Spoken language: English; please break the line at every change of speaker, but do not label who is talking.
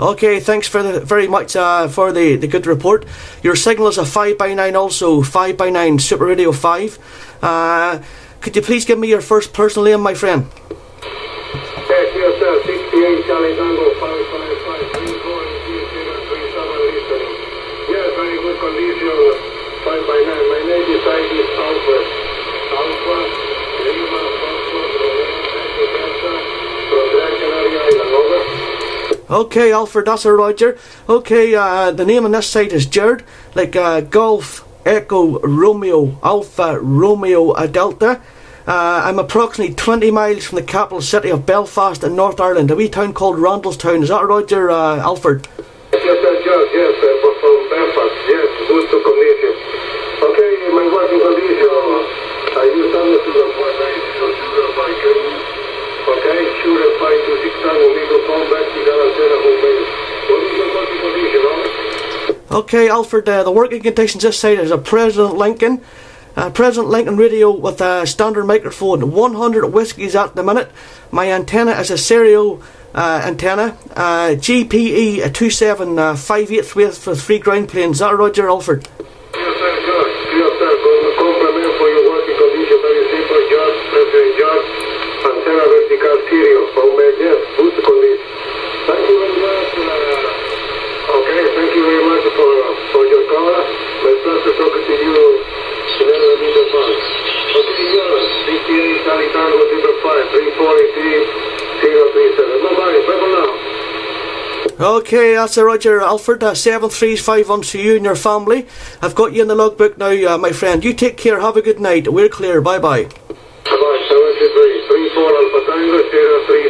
Okay, thanks very much for the good report. Your signal is a 5x9 also, 5x9, Super Radio 5. Could you please give me your first personal name, my friend?
Yes, sir, 68 Charlie Tango 555 34 listening. Yes, very good condition, 5x9. My name is Alfred. Alpha, Lima, from Gran Canaria Island, over.
Okay, Alfred, that's a Roger. Okay, the name on this site is Jared, like Golf, Echo, Romeo, Alpha, Romeo, Delta. I'm approximately 20 miles from the capital city of Belfast in North Ireland, a wee town called Randallstown. Is that Roger, Alfred?
Yes, sir, George, yes, from Belfast, yes, good to condition. Okay, my working condition, I use something to the point 9, sugar bike, okay, sugar 5 to 6 times, we go phone back to Garantera home base. What is your working condition,
Okay, Alfred, the working conditions this side is a President Lincoln radio with a standard microphone, 100 whiskies at the minute. My antenna is a stereo antenna, GPE 27583 for 3 ground planes. Is that Roger, Alfred?
Yes, sir, George. Yes, sir. Compliment for your working condition. Very simple, George. President George. Antenna vertical stereo. Yes, good condition. Thank you very much. Okay, thank you very much for your call. My pleasure talking to you. Never be the fun. Okay, George. 68 Charlie Tango 5 34AT037. Bye-bye. Bye for now.
Okay, that's a Roger, Alfred. 7351 to you and your family. I've got you in the logbook now, my friend. You take care. Have a good night. We're clear. Bye-bye.
Bye-bye. 73 34 Alpha Tango 03.